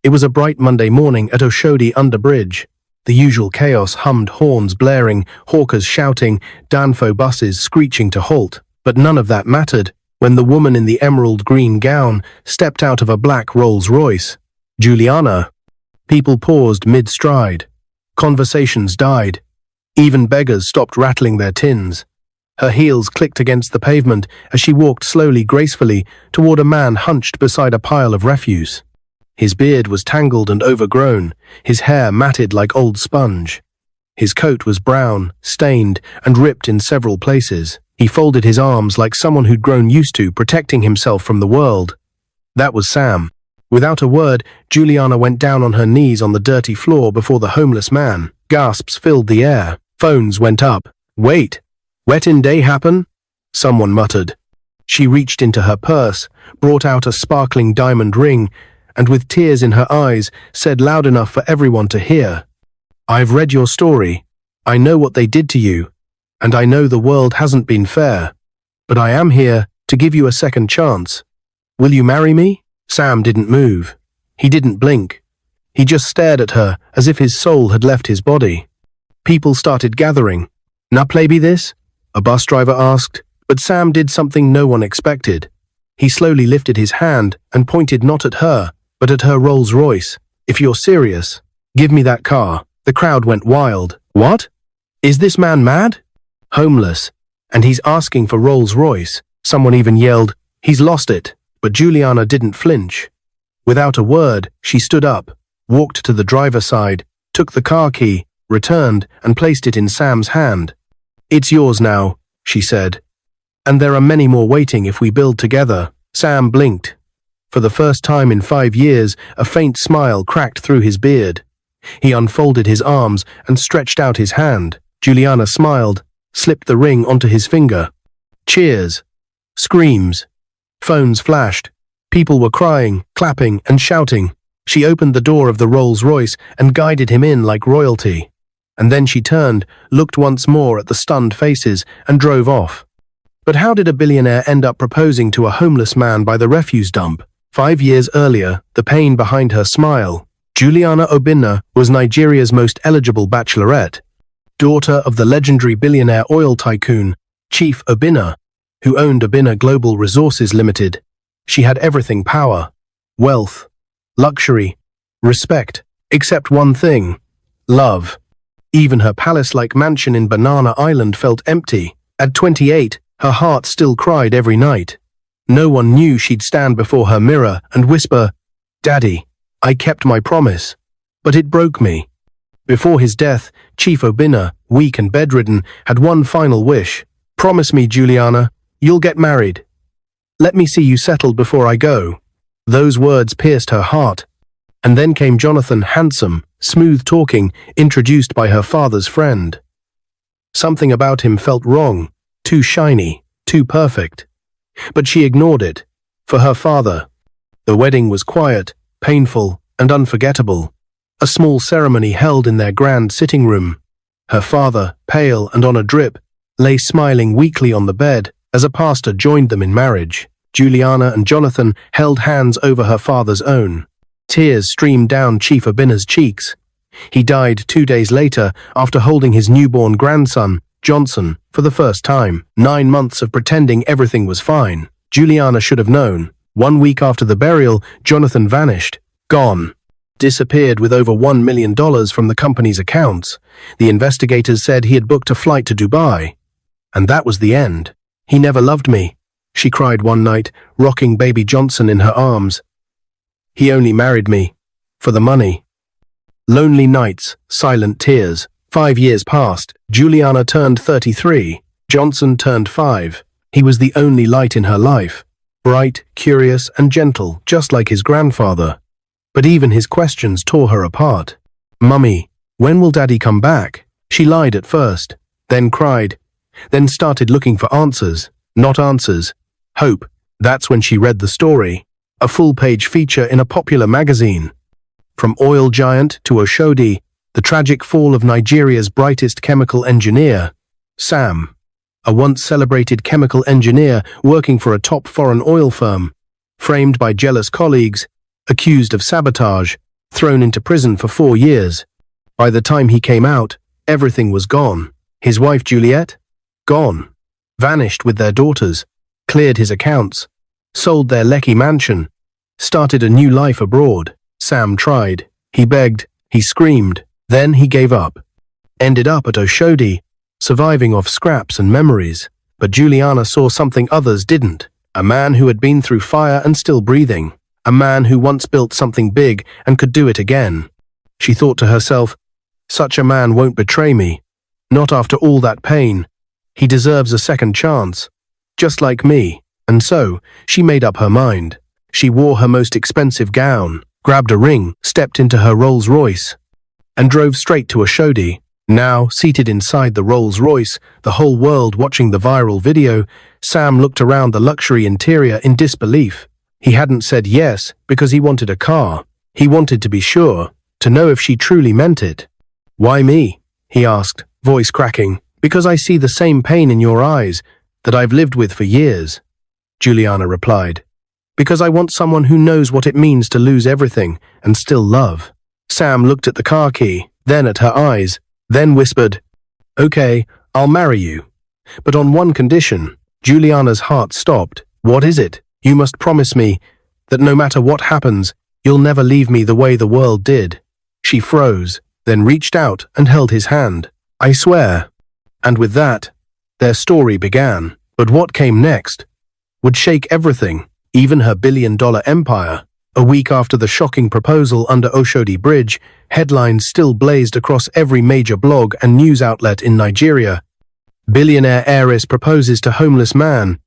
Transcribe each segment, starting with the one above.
It was a bright Monday morning at Oshodi under bridge. The usual chaos hummed, horns blaring, hawkers shouting, Danfo buses screeching to halt. But none of that mattered when the woman in the emerald green gown stepped out of a black Rolls-Royce. Juliana. People paused mid-stride. Conversations died. Even beggars stopped rattling their tins. Her heels clicked against the pavement as she walked slowly, gracefully, toward a man hunched beside a pile of refuse. His beard was tangled and overgrown, his hair matted like old sponge. His coat was brown, stained, and ripped in several places. He folded his arms like someone who'd grown used to protecting himself from the world. That was Sam. Without a word, Juliana went down on her knees on the dirty floor before the homeless man. Gasps filled the air. Phones went up. Wait, wedding day happen? Someone muttered. She reached into her purse, brought out a sparkling diamond ring, and with tears in her eyes, said loud enough for everyone to hear, I've read your story. I know what they did to you, and I know the world hasn't been fair, but I am here to give you a second chance. Will you marry me? Sam didn't move. He didn't blink. He just stared at her as if his soul had left his body. People started gathering. Na play this? A bus driver asked, but Sam did something no one expected. He slowly lifted his hand and pointed not at her, but at her Rolls-Royce. If you're serious, give me that car. The crowd went wild. What? Is this man mad? Homeless, and he's asking for Rolls-Royce. Someone even yelled, he's lost it. But Juliana didn't flinch. Without a word, she stood up, walked to the driver's side, took the car key, returned, and placed it in Sam's hand. It's yours now, she said. And there are many more waiting if we build together. Sam blinked. For the first time in 5 years, a faint smile cracked through his beard. He unfolded his arms and stretched out his hand. Juliana smiled, slipped the ring onto his finger. Cheers. Screams. Phones flashed. People were crying, clapping, and shouting. She opened the door of the Rolls-Royce and guided him in like royalty. And then she turned, looked once more at the stunned faces, and drove off. But how did a billionaire end up proposing to a homeless man by the refuse dump? 5 years earlier, the pain behind her smile. Juliana Obinna was Nigeria's most eligible bachelorette, daughter of the legendary billionaire oil tycoon, Chief Obinna, who owned Obinna Global Resources Limited. She had everything: power, wealth, luxury, respect, except one thing: love. Even her palace-like mansion in Banana Island felt empty. At 28, her heart still cried every night. No one knew she'd stand before her mirror and whisper, Daddy, I kept my promise. But it broke me. Before his death, Chief Obinna, weak and bedridden, had one final wish. Promise me, Juliana, you'll get married. Let me see you settled before I go. Those words pierced her heart. And then came Jonathan, handsome, smooth-talking, introduced by her father's friend. Something about him felt wrong, too shiny, too perfect. But she ignored it. For her father, the wedding was quiet, painful, and unforgettable. A small ceremony held in their grand sitting room. Her father, pale and on a drip, lay smiling weakly on the bed as a pastor joined them in marriage. Juliana and Jonathan held hands over her father's own. Tears streamed down Chief Obinna's cheeks. He died 2 days later after holding his newborn grandson, Johnson, for the first time. 9 months of pretending everything was fine. Juliana should have known. 1 week after the burial, Jonathan vanished. Gone. Disappeared with over $1 million from the company's accounts. The investigators said he had booked a flight to Dubai. And that was the end. He never loved me, she cried one night, rocking baby Johnson in her arms. He only married me. For the money. Lonely nights, silent tears. 5 years passed. Juliana turned 33. Johnson turned 5. He was the only light in her life. Bright, curious, and gentle, just like his grandfather. But even his questions tore her apart. Mummy, when will Daddy come back? She lied at first, then cried, then started looking for answers. Not answers. Hope. That's when she read the story. A full-page feature in a popular magazine. From oil giant to Oshodi, the tragic fall of Nigeria's brightest chemical engineer, Sam, a once celebrated chemical engineer working for a top foreign oil firm, framed by jealous colleagues, accused of sabotage, thrown into prison for 4 years. By the time he came out, everything was gone. His wife Juliet? Gone. Vanished with their daughters, cleared his accounts, sold their Lekki mansion, started a new life abroad. Sam tried. He begged. He screamed. Then he gave up. Ended up at Oshodi, surviving off scraps and memories. But Juliana saw something others didn't. A man who had been through fire and still breathing. A man who once built something big and could do it again. She thought to herself, such a man won't betray me. Not after all that pain. He deserves a second chance. Just like me. And so, she made up her mind. She wore her most expensive gown, grabbed a ring, stepped into her Rolls-Royce, and drove straight to Oshodi. Now, seated inside the Rolls-Royce, the whole world watching the viral video, Sam looked around the luxury interior in disbelief. He hadn't said yes because he wanted a car. He wanted to be sure, to know if she truly meant it. Why me? He asked, voice cracking. Because I see the same pain in your eyes that I've lived with for years, Juliana replied. Because I want someone who knows what it means to lose everything and still love. Sam looked at the car key, then at her eyes, then whispered, okay, I'll marry you. But on one condition. Juliana's heart stopped. What is it? You must promise me that no matter what happens, you'll never leave me the way the world did. She froze, then reached out and held his hand. I swear. And with that, their story began. But what came next would shake everything, even her billion-dollar empire. A week after the shocking proposal under Oshodi Bridge, headlines still blazed across every major blog and news outlet in Nigeria. Billionaire heiress proposes to homeless man.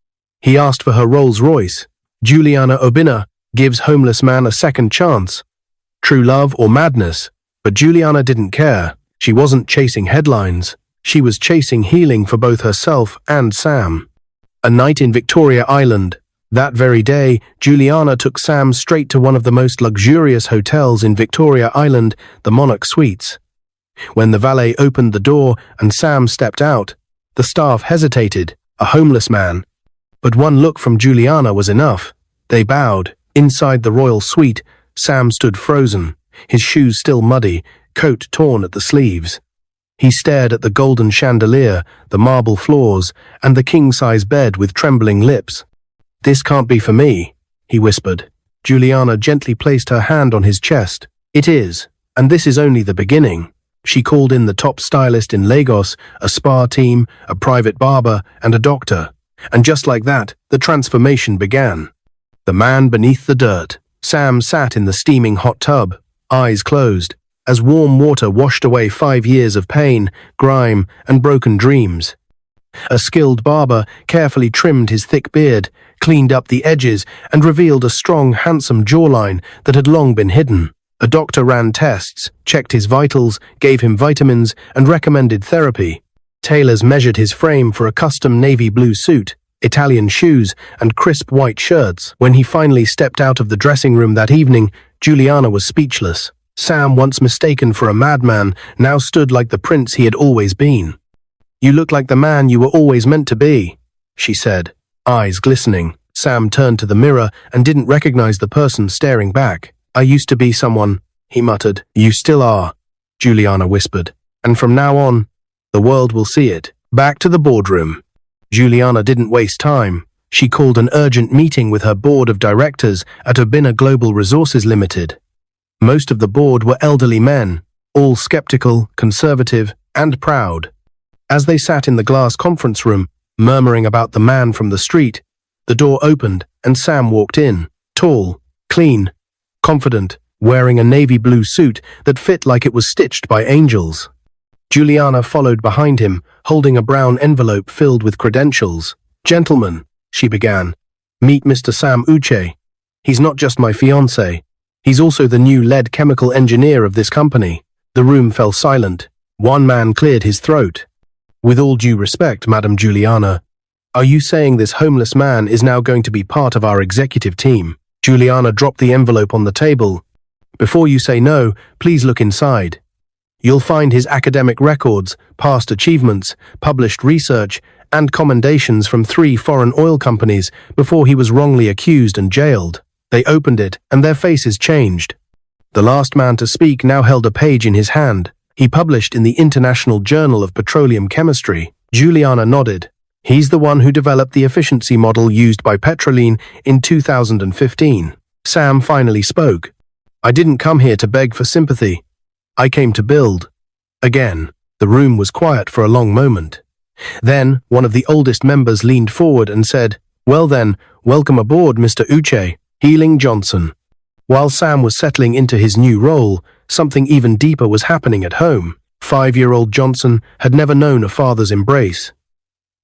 He asked for her Rolls-Royce. Juliana Obinna gives homeless man a second chance. True love or madness? But Juliana didn't care. She wasn't chasing headlines. She was chasing healing for both herself and Sam. A night in Victoria Island. That very day, Juliana took Sam straight to one of the most luxurious hotels in Victoria Island, the Monarch Suites. When the valet opened the door and Sam stepped out, the staff hesitated, a homeless man. But one look from Juliana was enough. They bowed. Inside the royal suite, Sam stood frozen, his shoes still muddy, coat torn at the sleeves. He stared at the golden chandelier, the marble floors, and the king-size bed with trembling lips. This can't be for me, he whispered. Juliana gently placed her hand on his chest. It is, and this is only the beginning. She called in the top stylist in Lagos, a spa team, a private barber, and a doctor. And just like that, the transformation began. The man beneath the dirt. Sam sat in the steaming hot tub, eyes closed, as warm water washed away 5 years of pain, grime, and broken dreams. A skilled barber carefully trimmed his thick beard, cleaned up the edges, and revealed a strong, handsome jawline that had long been hidden. A doctor ran tests, checked his vitals, gave him vitamins, and recommended therapy. Tailors measured his frame for a custom navy blue suit, Italian shoes, and crisp white shirts. When he finally stepped out of the dressing room that evening, Juliana was speechless. Sam, once mistaken for a madman, now stood like the prince he had always been. You look like the man you were always meant to be, she said, eyes glistening. Sam turned to the mirror and didn't recognize the person staring back. I used to be someone, he muttered. You still are, Juliana whispered. And from now on, the world will see it. Back to the boardroom. Juliana didn't waste time. She called an urgent meeting with her board of directors at Obinna Global Resources Limited. Most of the board were elderly men, all skeptical, conservative, and proud. As they sat in the glass conference room, murmuring about the man from the street, the door opened and Sam walked in, tall, clean, confident, wearing a navy blue suit that fit like it was stitched by angels. Juliana followed behind him, holding a brown envelope filled with credentials. Gentlemen, she began, meet Mr. Sam Uche. He's not just my fiancé. He's also the new lead chemical engineer of this company. The room fell silent. One man cleared his throat. With all due respect, Madam Juliana, are you saying this homeless man is now going to be part of our executive team? Juliana dropped the envelope on the table. Before you say no, please look inside. You'll find his academic records, past achievements, published research, and commendations from 3 foreign oil companies before he was wrongly accused and jailed. They opened it, and their faces changed. The last man to speak now held a page in his hand. He published in the International Journal of Petroleum Chemistry. Juliana nodded. He's the one who developed the efficiency model used by Petroline in 2015. Sam finally spoke. I didn't come here to beg for sympathy. I came to build. Again, the room was quiet for a long moment. Then, one of the oldest members leaned forward and said, Well then, welcome aboard, Mr. Uche, Healing Johnson. While Sam was settling into his new role, something even deeper was happening at home. 5-year-old Johnson had never known a father's embrace.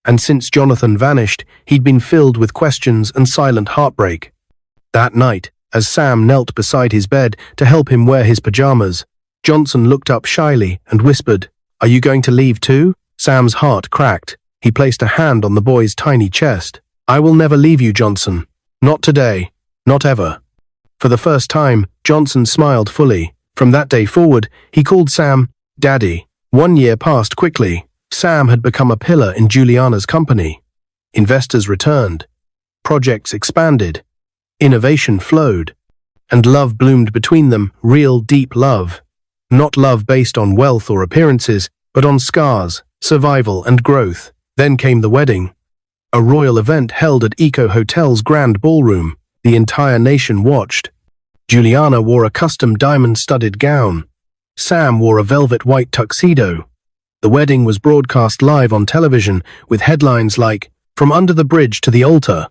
And since Jonathan vanished, he'd been filled with questions and silent heartbreak. That night, as Sam knelt beside his bed to help him wear his pajamas, Johnson looked up shyly and whispered, Are you going to leave too? Sam's heart cracked. He placed a hand on the boy's tiny chest. I will never leave you, Johnson. Not today. Not ever. For the first time, Johnson smiled fully. From that day forward, he called Sam Daddy. 1 year passed quickly. Sam had become a pillar in Juliana's company. Investors returned. Projects expanded. Innovation flowed. And love bloomed between them, real deep love. Not love based on wealth or appearances, but on scars, survival and growth. Then came the wedding. A royal event held at Eco Hotel's grand ballroom. The entire nation watched. Juliana wore a custom diamond-studded gown. Sam wore a velvet white tuxedo. The wedding was broadcast live on television with headlines like, From under the bridge to the altar.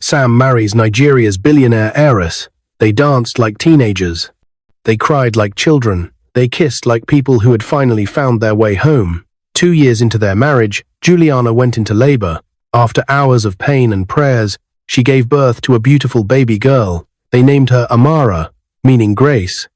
Sam marries Nigeria's billionaire heiress. They danced like teenagers. They cried like children. They kissed like people who had finally found their way home. 2 years into their marriage, Juliana went into labor. After hours of pain and prayers, she gave birth to a beautiful baby girl. They named her Amara, meaning grace.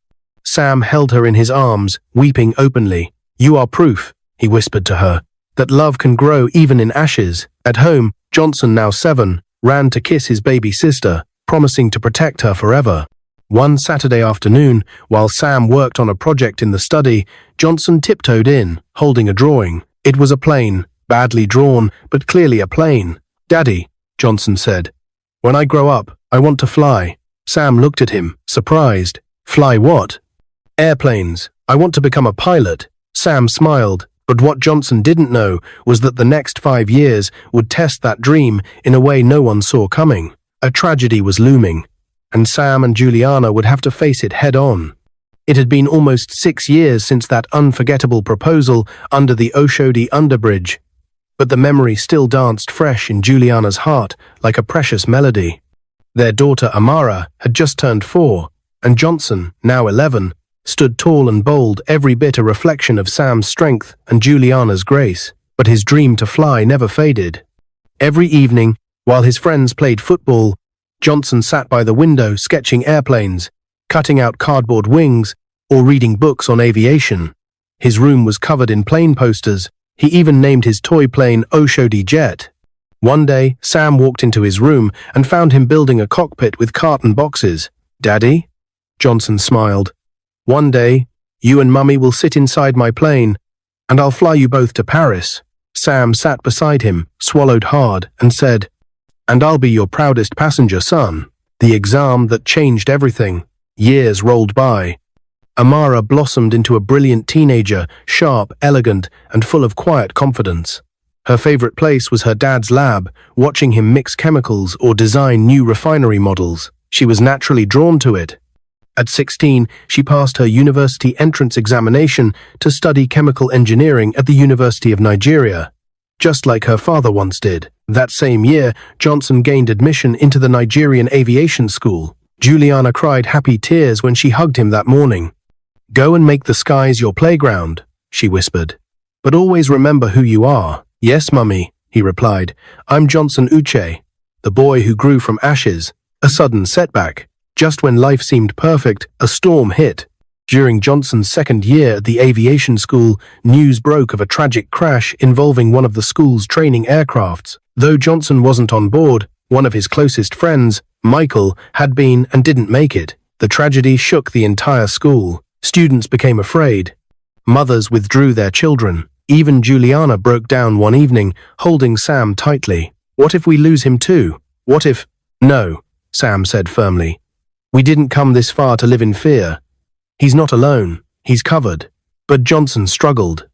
Sam held her in his arms, weeping openly. You are proof, he whispered to her, that love can grow even in ashes. At home, Johnson, now 7, ran to kiss his baby sister, promising to protect her forever. One Saturday afternoon, while Sam worked on a project in the study, Johnson tiptoed in, holding a drawing. It was a plane, badly drawn, but clearly a plane. Daddy, Johnson said, when I grow up, I want to fly. Sam looked at him, surprised. Fly what? Airplanes. I want to become a pilot. Sam smiled, but what Johnson didn't know was that the next 5 years would test that dream in a way no one saw coming. A tragedy was looming, and Sam and Juliana would have to face it head-on. It had been almost 6 years since that unforgettable proposal under the Oshodi underbridge, but the memory still danced fresh in Juliana's heart like a precious melody. Their daughter Amara had just turned 4, and Johnson, now 11, stood tall and bold, every bit a reflection of Sam's strength and Juliana's grace. But his dream to fly never faded. Every evening, while his friends played football, Johnson sat by the window sketching airplanes, cutting out cardboard wings, or reading books on aviation. His room was covered in plane posters. He even named his toy plane Oshodi Jet. One day, Sam walked into his room and found him building a cockpit with carton boxes. Daddy? Johnson smiled. One day, you and Mummy will sit inside my plane, and I'll fly you both to Paris. Sam sat beside him, swallowed hard, and said, And I'll be your proudest passenger, son. The exam that changed everything. Years rolled by. Amara blossomed into a brilliant teenager, sharp, elegant, and full of quiet confidence. Her favorite place was her dad's lab, watching him mix chemicals or design new refinery models. She was naturally drawn to it. At 16, she passed her university entrance examination to study chemical engineering at the University of Nigeria, just like her father once did. That same year, Johnson gained admission into the Nigerian aviation school. Juliana cried happy tears when she hugged him that morning. Go and make the skies your playground, she whispered. But always remember who you are. Yes, Mummy, he replied. I'm Johnson Uche, the boy who grew from ashes. A sudden setback. Just when life seemed perfect, a storm hit. During Johnson's second year at the aviation school, news broke of a tragic crash involving one of the school's training aircrafts. Though Johnson wasn't on board, one of his closest friends, Michael, had been and didn't make it. The tragedy shook the entire school. Students became afraid. Mothers withdrew their children. Even Juliana broke down one evening, holding Sam tightly. What if we lose him too? What if— No, Sam said firmly. We didn't come this far to live in fear. He's not alone. He's covered. But Johnson struggled.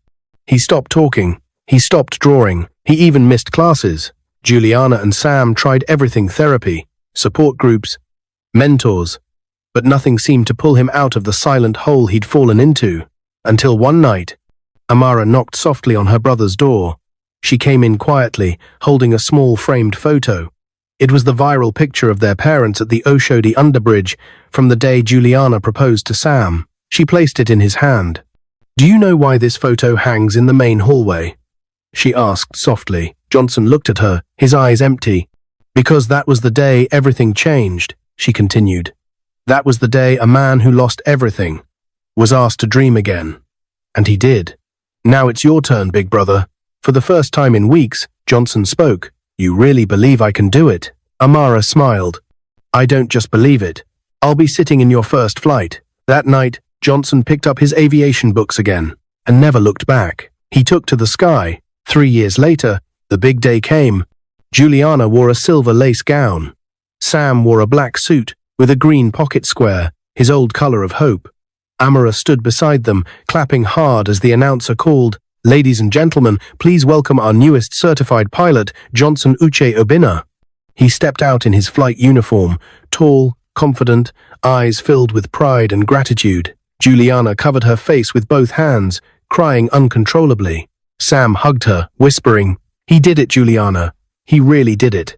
He stopped talking. He stopped drawing. He even missed classes. Juliana and Sam tried everything: therapy, support groups, mentors. But nothing seemed to pull him out of the silent hole he'd fallen into. Until one night, Amara knocked softly on her brother's door. She came in quietly, holding a small framed photo. It was the viral picture of their parents at the Oshodi underbridge from the day Juliana proposed to Sam. She placed it in his hand. "Do you know why this photo hangs in the main hallway?" she asked softly. Johnson looked at her, his eyes empty. "Because that was the day everything changed," she continued. "That was the day a man who lost everything was asked to dream again. And he did. Now it's your turn, big brother." For the first time in weeks, Johnson spoke. "You really believe I can do it?" Amara smiled. "I don't just believe it. I'll be sitting in your first flight." That night, Johnson picked up his aviation books again and never looked back. He took to the sky. 3 years later, the big day came. Juliana wore a silver lace gown. Sam wore a black suit with a green pocket square, his old color of hope. Amara stood beside them, clapping hard as the announcer called, "Ladies and gentlemen, please welcome our newest certified pilot, Johnson Uche Obinna." He stepped out in his flight uniform, tall, confident, eyes filled with pride and gratitude. Juliana covered her face with both hands, crying uncontrollably. Sam hugged her, whispering, "He did it, Juliana. He really did it."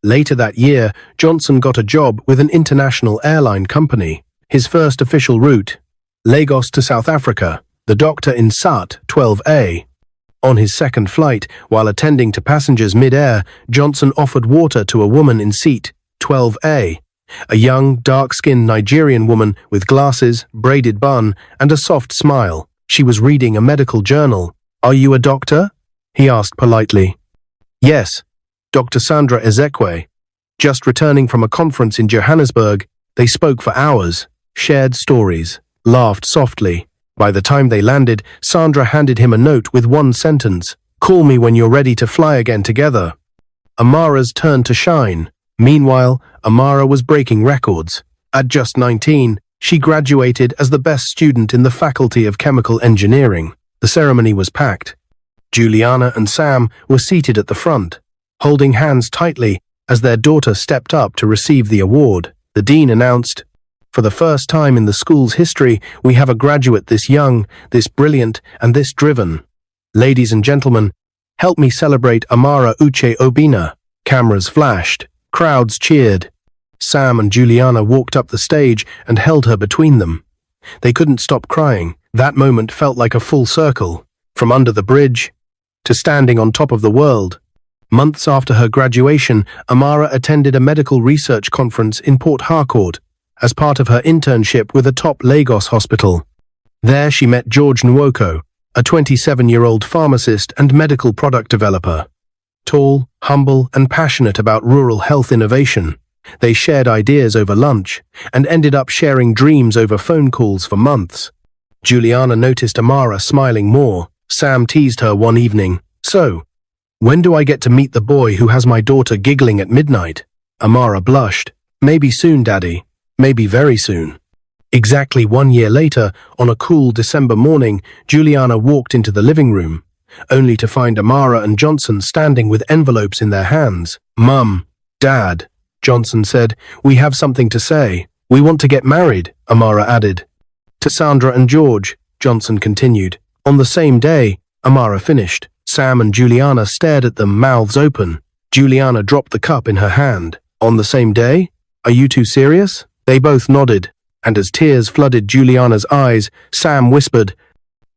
Later that year, Johnson got a job with an international airline company. His first official route, Lagos to South Africa, the doctor in SAT 12A. On his second flight, while attending to passengers mid-air, Johnson offered water to a woman in seat 12A, a young, dark-skinned Nigerian woman with glasses, braided bun, and a soft smile. She was reading a medical journal. "Are you a doctor?" he asked politely. "Yes, Dr. Sandra Ezekwe." Just returning from a conference in Johannesburg, they spoke for hours, shared stories, laughed softly. By the time they landed, Sandra handed him a note with one sentence: "Call me when you're ready to fly again together." Amara's turn to shine. Meanwhile, Amara was breaking records. At just 19, she graduated as the best student in the Faculty of Chemical Engineering. The ceremony was packed. Juliana and Sam were seated at the front, holding hands tightly as their daughter stepped up to receive the award. The dean announced, "For the first time in the school's history, we have a graduate this young, this brilliant, and this driven. Ladies and gentlemen, help me celebrate Amara Uche Obinna." Cameras flashed. Crowds cheered. Sam and Juliana walked up the stage and held her between them. They couldn't stop crying. That moment felt like a full circle, from under the bridge to standing on top of the world. Months after her graduation, Amara attended a medical research conference in Port Harcourt as part of her internship with a top Lagos hospital. There she met George Nwoko, a 27-year-old pharmacist and medical product developer. Tall, humble, and passionate about rural health innovation, they shared ideas over lunch and ended up sharing dreams over phone calls for months. Juliana noticed Amara smiling more. Sam teased her one evening, "So, when do I get to meet the boy who has my daughter giggling at midnight?" Amara blushed. "Maybe soon, Daddy. Maybe very soon." Exactly 1 year later, on a cool December morning, Juliana walked into the living room, only to find Amara and Johnson standing with envelopes in their hands. "Mum, Dad," Johnson said, "we have something to say. We want to get married," Amara added. "To Sandra and George," Johnson continued. On the same day, Amara finished. Sam and Juliana stared at them, mouths open. Juliana dropped the cup in her hand. "On the same day? Are you two serious?" They both nodded, and as tears flooded Juliana's eyes, Sam whispered,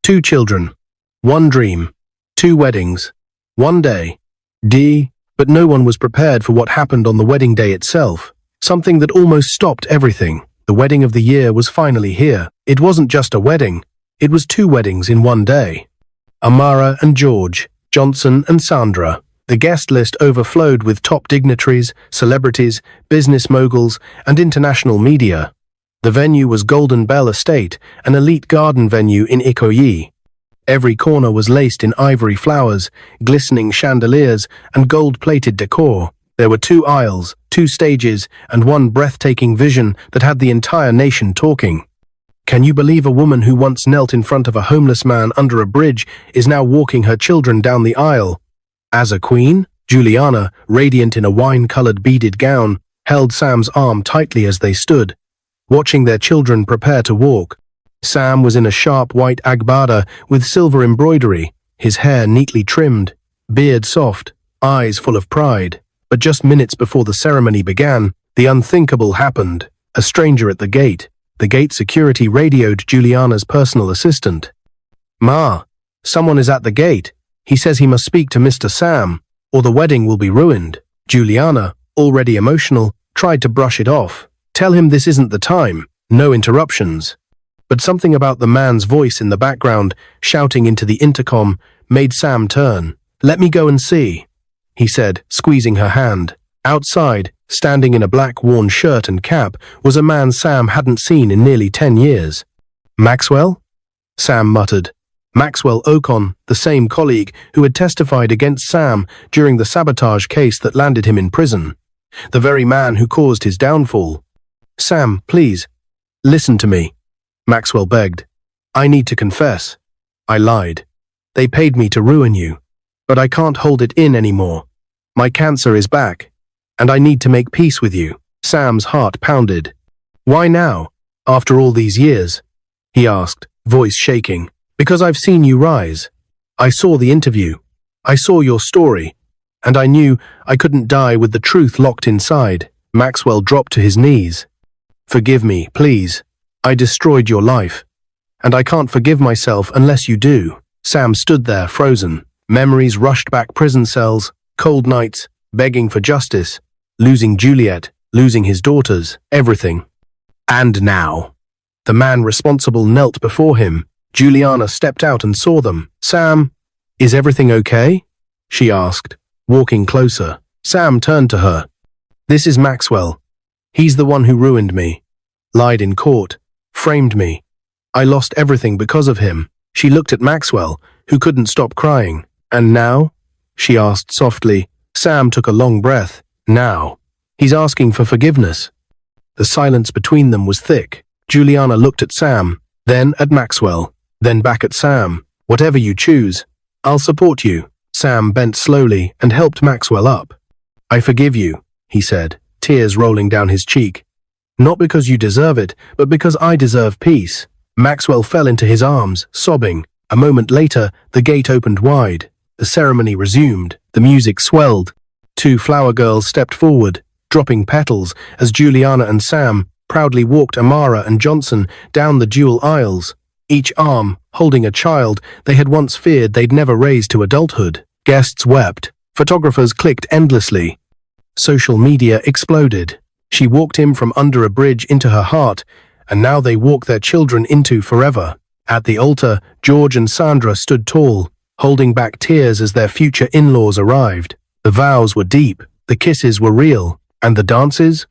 "2 children, 1 dream, 2 weddings, 1 day. But no one was prepared for what happened on the wedding day itself. Something that almost stopped everything. The wedding of the year was finally here. It wasn't just a wedding. It was 2 weddings in 1 day. Amara and George, Johnson and Sandra. The guest list overflowed with top dignitaries, celebrities, business moguls, and international media. The venue was Golden Bell Estate, an elite garden venue in Ikoyi. Every corner was laced in ivory flowers, glistening chandeliers, and gold-plated decor. There were 2 aisles, 2 stages, and 1 breathtaking vision that had the entire nation talking. Can you believe a woman who once knelt in front of a homeless man under a bridge is now walking her children down the aisle? As a queen, Juliana, radiant in a wine-colored beaded gown, held Sam's arm tightly as they stood, watching their children prepare to walk. Sam was in a sharp white agbada with silver embroidery, his hair neatly trimmed, beard soft, eyes full of pride. But just minutes before the ceremony began, the unthinkable happened. A stranger at the gate. The gate security radioed Juliana's personal assistant. "Ma, someone is at the gate. He says he must speak to Mr. Sam, or the wedding will be ruined." Juliana, already emotional, tried to brush it off. "Tell him this isn't the time. No interruptions." But something about the man's voice in the background, shouting into the intercom, made Sam turn. "Let me go and see," he said, squeezing her hand. Outside, standing in a black worn shirt and cap, was a man Sam hadn't seen in nearly 10 years. "Maxwell?" Sam muttered. Maxwell Ocon, the same colleague who had testified against Sam during the sabotage case that landed him in prison. The very man who caused his downfall. "Sam, please, listen to me," Maxwell begged. "I need to confess. I lied. They paid me to ruin you. But I can't hold it in anymore. My cancer is back, and I need to make peace with you." Sam's heart pounded. "Why now, after all these years?" he asked, voice shaking. "Because I've seen you rise. I saw the interview. I saw your story, and I knew I couldn't die with the truth locked inside." Maxwell dropped to his knees. "Forgive me, please. I destroyed your life, and I can't forgive myself unless you do." Sam stood there, frozen. Memories rushed back, prison cells, cold nights, begging for justice, losing Juliet, losing his daughters, everything. And now, the man responsible knelt before him. Juliana stepped out and saw them. "Sam, is everything okay?" she asked, walking closer. Sam turned to her. "This is Maxwell. He's the one who ruined me, lied in court, framed me. I lost everything because of him." She looked at Maxwell, who couldn't stop crying. "And now?" she asked softly. Sam took a long breath. "Now, he's asking for forgiveness." The silence between them was thick. Juliana looked at Sam, then at Maxwell, then back at Sam. "Whatever you choose, I'll support you." Sam bent slowly and helped Maxwell up. "I forgive you," he said, tears rolling down his cheek. "Not because you deserve it, but because I deserve peace." Maxwell fell into his arms, sobbing. A moment later, the gate opened wide. The ceremony resumed. The music swelled. 2 flower girls stepped forward, dropping petals as Juliana and Sam proudly walked Amara and Johnson down the dual aisles, each arm holding a child they had once feared they'd never raise to adulthood. Guests wept. Photographers clicked endlessly. Social media exploded. She walked him from under a bridge into her heart, and now they walk their children into forever. At the altar, George and Sandra stood tall, holding back tears as their future in-laws arrived. The vows were deep, the kisses were real, and the dances?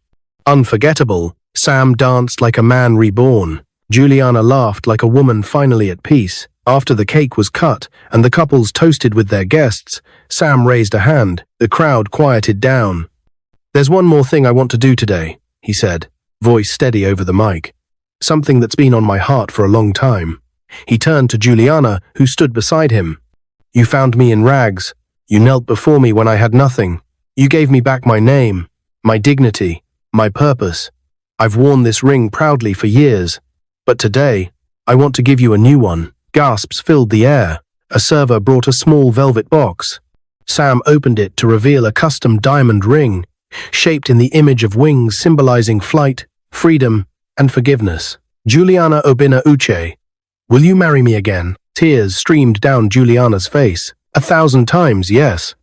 Unforgettable. Sam danced like a man reborn. Juliana laughed like a woman finally at peace. After the cake was cut and the couples toasted with their guests, Sam raised a hand. The crowd quieted down. "There's one more thing I want to do today," he said, voice steady over the mic. "Something that's been on my heart for a long time." He turned to Juliana, who stood beside him. "You found me in rags. You knelt before me when I had nothing. You gave me back my name, my dignity, my purpose. I've worn this ring proudly for years. But today, I want to give you a new one." Gasps filled the air. A server brought a small velvet box. Sam opened it to reveal a custom diamond ring, shaped in the image of wings symbolizing flight, freedom, and forgiveness. "Juliana Obina Uche, will you marry me again?" Tears streamed down Juliana's face. 1,000 times, yes.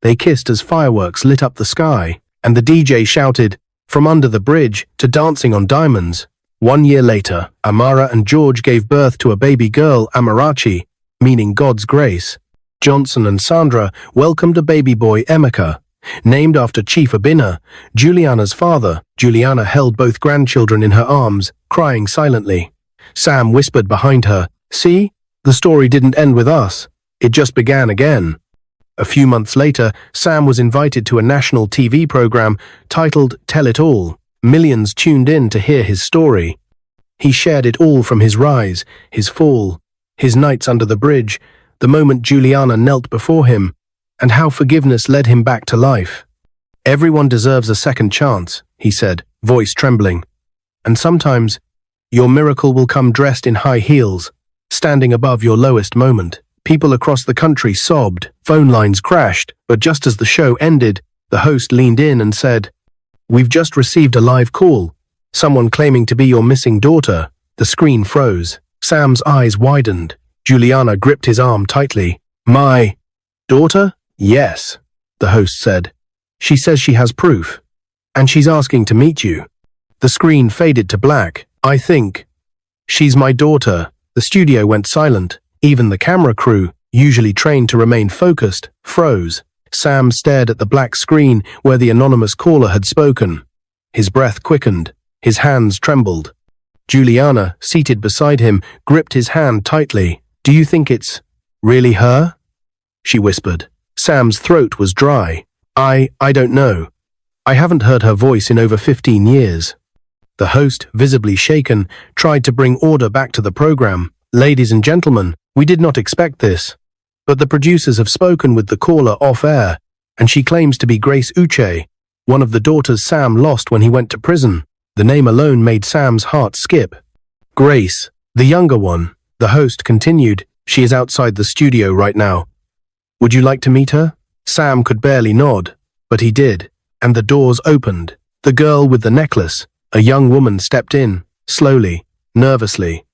They kissed as fireworks lit up the sky, and the DJ shouted, "From under the bridge to dancing on diamonds." 1 year later, Amara and George gave birth to a baby girl, Amarachi, meaning God's grace. Johnson and Sandra welcomed a baby boy, Emeka, named after Chief Obina, Juliana's father. Juliana held both grandchildren in her arms, crying silently. Sam whispered behind her, "See, the story didn't end with us. It just began again." A few months later, Sam was invited to a national TV program titled Tell It All. Millions tuned in to hear his story. He shared it all, from his rise, his fall, his nights under the bridge, the moment Juliana knelt before him, and how forgiveness led him back to life. "Everyone deserves a second chance," he said, voice trembling. "And sometimes, your miracle will come dressed in high heels, standing above your lowest moment." People across the country sobbed, phone lines crashed, but just as the show ended, the host leaned in and said, "We've just received a live call. Someone claiming to be your missing daughter." The screen froze. Sam's eyes widened. Juliana gripped his arm tightly. "My daughter?" "Yes," the host said. "She says she has proof, and she's asking to meet you." The screen faded to black. "I think she's my daughter." The studio went silent. Even the camera crew, usually trained to remain focused, froze. Sam stared at the black screen where the anonymous caller had spoken. His breath quickened. His hands trembled. Juliana, seated beside him, gripped his hand tightly. "Do you think it's really her?" she whispered. Sam's throat was dry. I don't know. I haven't heard her voice in over 15 years. The host, visibly shaken, tried to bring order back to the program. "Ladies and gentlemen, we did not expect this. But the producers have spoken with the caller off-air, and she claims to be Grace Uche, one of the daughters Sam lost when he went to prison." The name alone made Sam's heart skip. "Grace, the younger one," the host continued. "She is outside the studio right now. Would you like to meet her?" Sam could barely nod, but he did, and the doors opened. The girl with the necklace, a young woman, stepped in, slowly, nervously.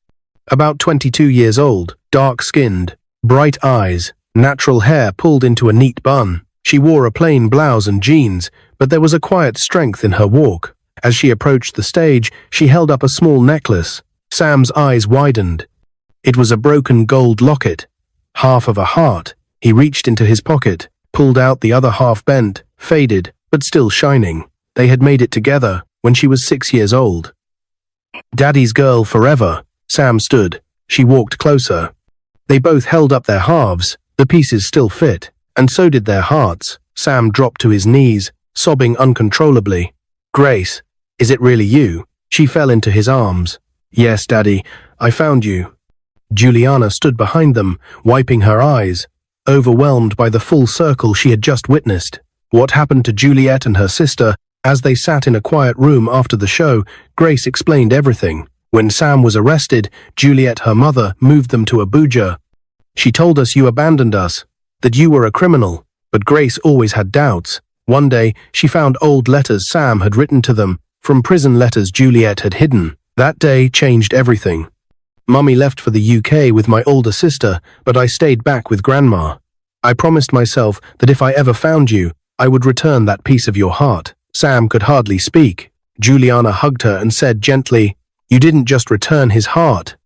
About 22 years old, dark-skinned, bright eyes, natural hair pulled into a neat bun. She wore a plain blouse and jeans, but there was a quiet strength in her walk. As she approached the stage, she held up a small necklace. Sam's eyes widened. It was a broken gold locket, half of a heart. He reached into his pocket, pulled out the other half, bent, faded, but still shining. They had made it together when she was 6 years old. "Daddy's girl forever." Sam stood. She walked closer. They both held up their halves. The pieces still fit, and so did their hearts. Sam dropped to his knees, sobbing uncontrollably. "Grace, is it really you?" She fell into his arms. "Yes, Daddy, I found you." Juliana stood behind them, wiping her eyes, overwhelmed by the full circle she had just witnessed. What happened to Juliet and her sister? As they sat in a quiet room after the show, Grace explained everything. When Sam was arrested, Juliet, her mother, moved them to Abuja. "She told us you abandoned us, that you were a criminal." But Grace always had doubts. One day, she found old letters Sam had written to them, from prison letters Juliet had hidden. That day changed everything. "Mummy left for the UK with my older sister, but I stayed back with Grandma. I promised myself that if I ever found you, I would return that piece of your heart." Sam could hardly speak. Juliana hugged her and said gently, "You didn't just return his heart.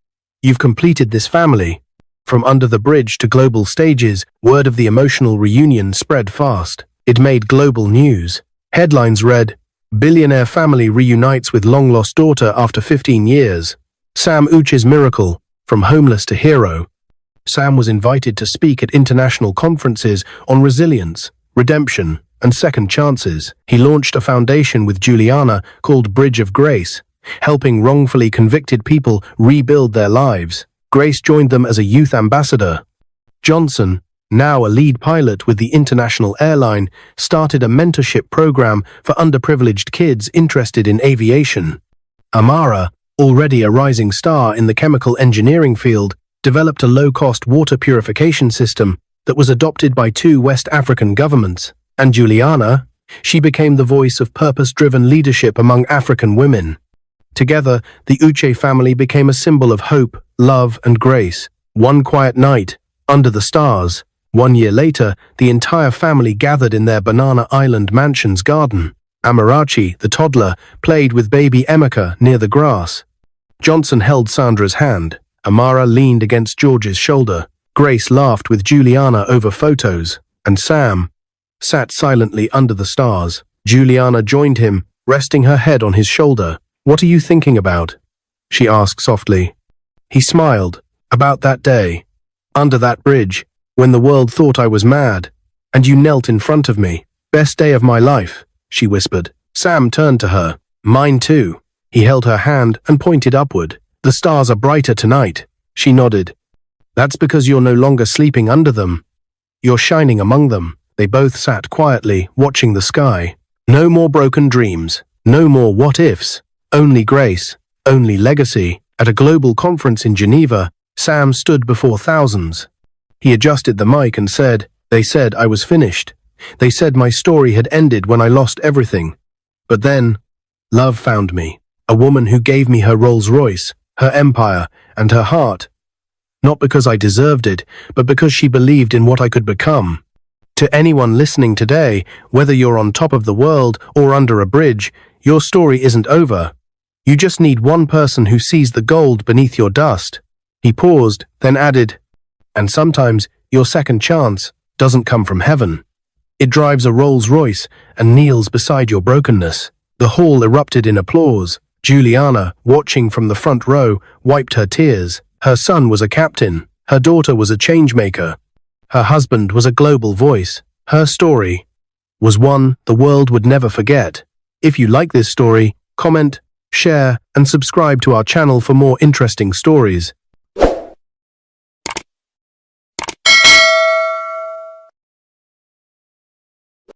You've completed this family." From under the bridge to global stages, word of the emotional reunion spread fast. It made global news. Headlines read, "Billionaire family reunites with long-lost daughter after 15 years. Sam Uche's miracle, from homeless to hero." Sam was invited to speak at international conferences on resilience, redemption, and second chances. He launched a foundation with Juliana called Bridge of Grace, helping wrongfully convicted people rebuild their lives. Grace joined them as a youth ambassador. Johnson, now a lead pilot with the international airline, started a mentorship program for underprivileged kids interested in aviation. Amara, already a rising star in the chemical engineering field, developed a low-cost water purification system that was adopted by 2 West African governments. And Juliana, she became the voice of purpose-driven leadership among African women. Together, the Uche family became a symbol of hope, love, and grace. One quiet night, under the stars, 1 year later, the entire family gathered in their Banana Island mansion's garden. Amarachi, the toddler, played with baby Emeka near the grass. Johnson held Sandra's hand. Amara leaned against George's shoulder. Grace laughed with Juliana over photos, and Sam sat silently under the stars. Juliana joined him, resting her head on his shoulder. "What are you thinking about?" she asked softly. He smiled. "About that day, under that bridge, when the world thought I was mad, and you knelt in front of me. Best day of my life," she whispered. Sam turned to her. "Mine too." He held her hand and pointed upward. The stars are brighter tonight, she nodded. That's because you're no longer sleeping under them. You're shining among them. They both sat quietly, watching the sky. No more broken dreams. No more what-ifs. Only grace. Only legacy. At a global conference in Geneva, Sam stood before thousands. He adjusted the mic and said, "They said I was finished. They said my story had ended when I lost everything. But then, love found me. A woman who gave me her Rolls-Royce, her empire, and her heart. Not because I deserved it, but because she believed in what I could become." To anyone listening today, whether you're on top of the world or under a bridge, your story isn't over. You just need one person who sees the gold beneath your dust. He paused, then added, "And sometimes your second chance doesn't come from heaven. It drives a Rolls-Royce and kneels beside your brokenness." The hall erupted in applause. Juliana, watching from the front row, wiped her tears. Her son was a captain. Her daughter was a changemaker. Her husband was a global voice. Her story was one the world would never forget. If you like this story, comment, share, and subscribe to our channel for more interesting stories.